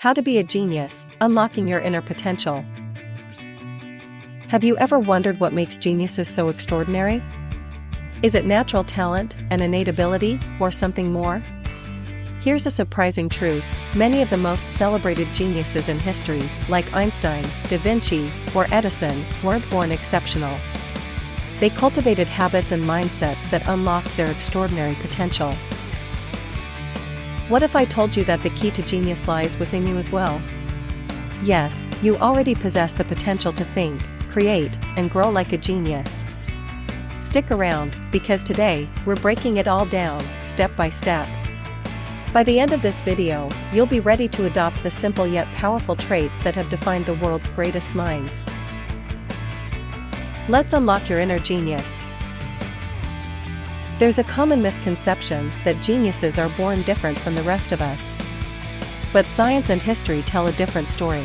How to be a genius, unlocking your inner potential. Have you ever wondered what makes geniuses so extraordinary? Is it natural talent, an innate ability, or something more? Here's a surprising truth: many of the most celebrated geniuses in history, like Einstein, Da Vinci, or Edison, weren't born exceptional. They cultivated habits and mindsets that unlocked their extraordinary potential. What if I told you that the key to genius lies within you as well? Yes, you already possess the potential to think, create, and grow like a genius. Stick around, because today, we're breaking it all down, step by step. By the end of this video, you'll be ready to adopt the simple yet powerful traits that have defined the world's greatest minds. Let's unlock your inner genius. There's a common misconception that geniuses are born different from the rest of us. But science and history tell a different story.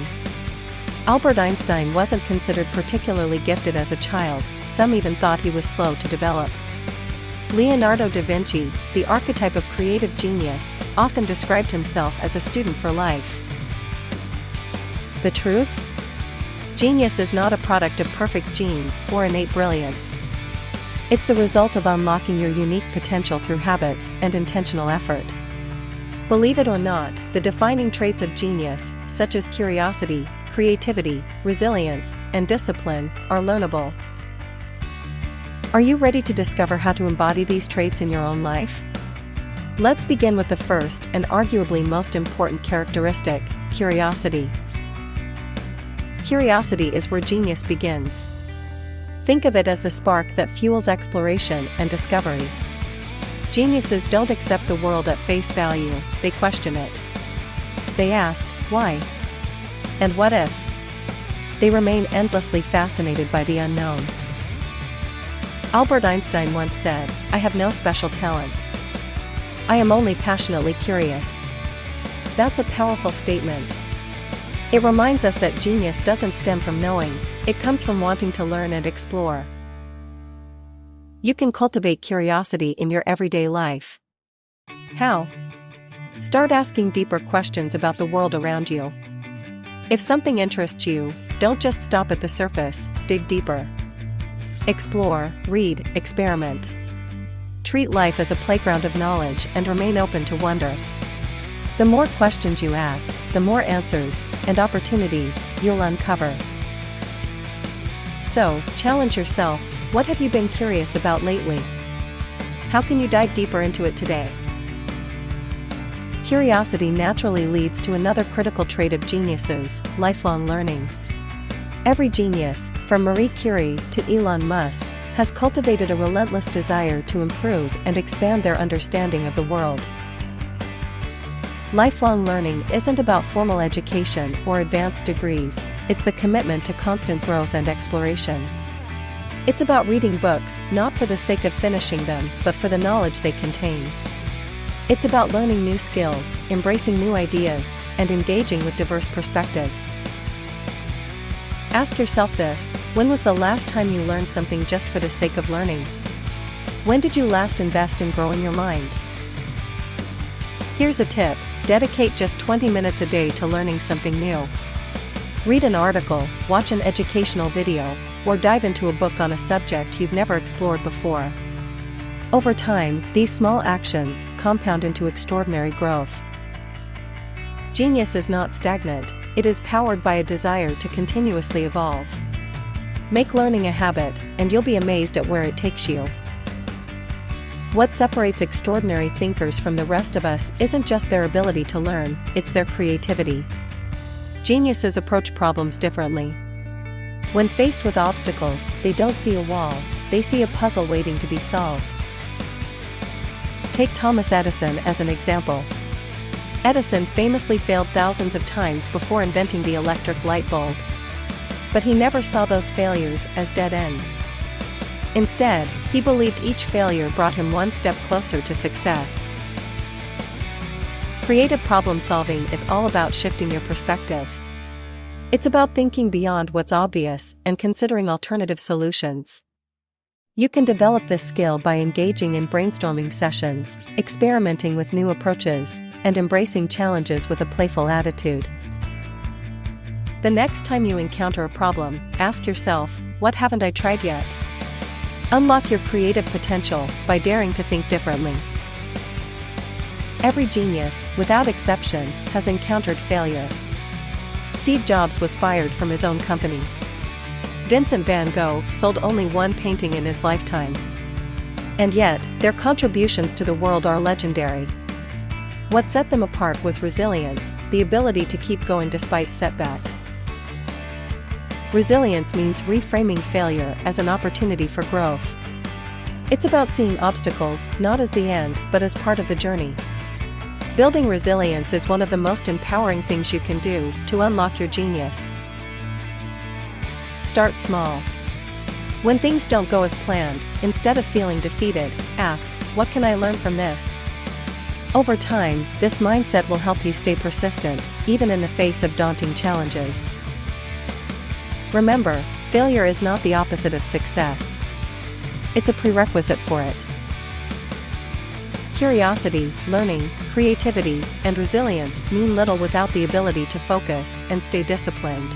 Albert Einstein wasn't considered particularly gifted as a child, some even thought he was slow to develop. Leonardo da Vinci, the archetype of creative genius, often described himself as a student for life. The truth? Genius is not a product of perfect genes or innate brilliance. It's the result of unlocking your unique potential through habits and intentional effort. Believe it or not, the defining traits of genius, such as curiosity, creativity, resilience, and discipline, are learnable. Are you ready to discover how to embody these traits in your own life? Let's begin with the first and arguably most important characteristic: curiosity. Curiosity is where genius begins. Think of it as the spark that fuels exploration and discovery. Geniuses don't accept the world at face value, they question it. They ask, why? And what if? They remain endlessly fascinated by the unknown. Albert Einstein once said, "I have no special talents. I am only passionately curious." That's a powerful statement. It reminds us that genius doesn't stem from knowing, it comes from wanting to learn and explore. You can cultivate curiosity in your everyday life. How? Start asking deeper questions about the world around you. If something interests you, don't just stop at the surface, dig deeper. Explore, read, experiment. Treat life as a playground of knowledge and remain open to wonder. The more questions you ask, the more answers and opportunities you'll uncover. So, challenge yourself: what have you been curious about lately? How can you dive deeper into it today? Curiosity naturally leads to another critical trait of geniuses: lifelong learning. Every genius, from Marie Curie to Elon Musk, has cultivated a relentless desire to improve and expand their understanding of the world. Lifelong learning isn't about formal education or advanced degrees, it's the commitment to constant growth and exploration. It's about reading books, not for the sake of finishing them, but for the knowledge they contain. It's about learning new skills, embracing new ideas, and engaging with diverse perspectives. Ask yourself this: when was the last time you learned something just for the sake of learning? When did you last invest in growing your mind? Here's a tip: dedicate just 20 minutes a day to learning something new. Read an article, watch an educational video, or dive into a book on a subject you've never explored before. Over time, these small actions compound into extraordinary growth. Genius is not stagnant, it is powered by a desire to continuously evolve. Make learning a habit, and you'll be amazed at where it takes you. What separates extraordinary thinkers from the rest of us isn't just their ability to learn, it's their creativity. Geniuses approach problems differently. When faced with obstacles, they don't see a wall, they see a puzzle waiting to be solved. Take Thomas Edison as an example. Edison famously failed thousands of times before inventing the electric light bulb. But he never saw those failures as dead ends. Instead, he believed each failure brought him one step closer to success. Creative problem solving is all about shifting your perspective. It's about thinking beyond what's obvious and considering alternative solutions. You can develop this skill by engaging in brainstorming sessions, experimenting with new approaches, and embracing challenges with a playful attitude. The next time you encounter a problem, ask yourself, what haven't I tried yet? Unlock your creative potential by daring to think differently. Every genius, without exception, has encountered failure. Steve Jobs was fired from his own company. Vincent van Gogh sold only one painting in his lifetime. And yet, their contributions to the world are legendary. What set them apart was resilience, the ability to keep going despite setbacks. Resilience means reframing failure as an opportunity for growth. It's about seeing obstacles not as the end but as part of the journey. Building resilience is one of the most empowering things you can do to unlock your genius. Start small. When things don't go as planned, instead of feeling defeated, ask, what can I learn from this? Over time, this mindset will help you stay persistent, even in the face of daunting challenges. Remember, failure is not the opposite of success. It's a prerequisite for it. Curiosity, learning, creativity, and resilience mean little without the ability to focus and stay disciplined.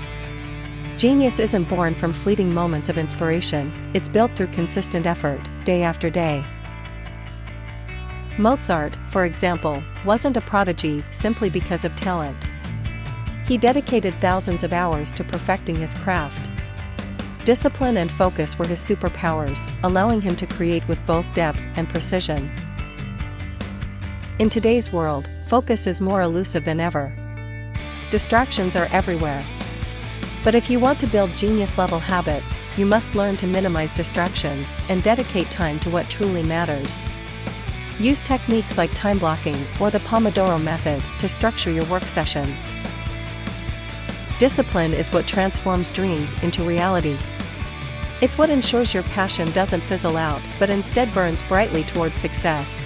Genius isn't born from fleeting moments of inspiration, it's built through consistent effort, day after day. Mozart, for example, wasn't a prodigy simply because of talent. He dedicated thousands of hours to perfecting his craft. Discipline and focus were his superpowers, allowing him to create with both depth and precision. In today's world, focus is more elusive than ever. Distractions are everywhere. But if you want to build genius-level habits, you must learn to minimize distractions and dedicate time to what truly matters. Use techniques like time blocking or the Pomodoro method to structure your work sessions. Discipline is what transforms dreams into reality. It's what ensures your passion doesn't fizzle out but instead burns brightly towards success.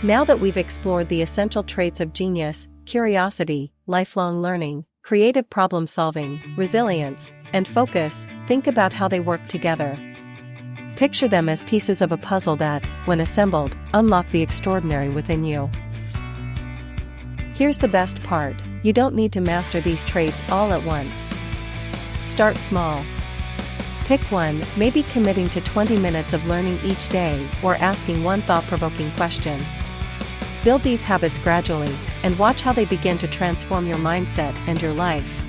Now that we've explored the essential traits of genius, curiosity, lifelong learning, creative problem solving, resilience, and focus, think about how they work together. Picture them as pieces of a puzzle that, when assembled, unlock the extraordinary within you. Here's the best part, you don't need to master these traits all at once. Start small. Pick one, maybe committing to 20 minutes of learning each day or asking one thought-provoking question. Build these habits gradually, and watch how they begin to transform your mindset and your life.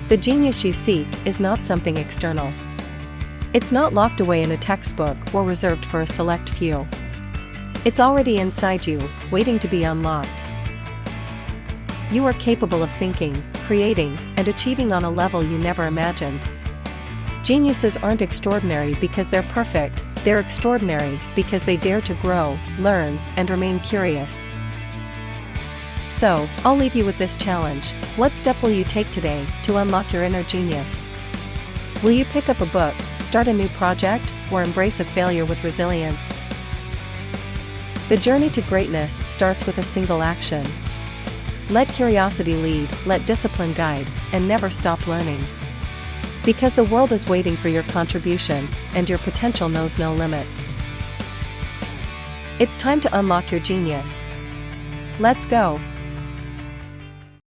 The genius you seek is not something external. It's not locked away in a textbook or reserved for a select few. It's already inside you, waiting to be unlocked. You are capable of thinking, creating, and achieving on a level you never imagined. Geniuses aren't extraordinary because they're perfect, they're extraordinary because they dare to grow, learn, and remain curious. So, I'll leave you with this challenge. What step will you take today to unlock your inner genius? Will you pick up a book, start a new project, or embrace a failure with resilience? The journey to greatness starts with a single action. Let curiosity lead, let discipline guide, and never stop learning. Because the world is waiting for your contribution, and your potential knows no limits. It's time to unlock your genius. Let's go!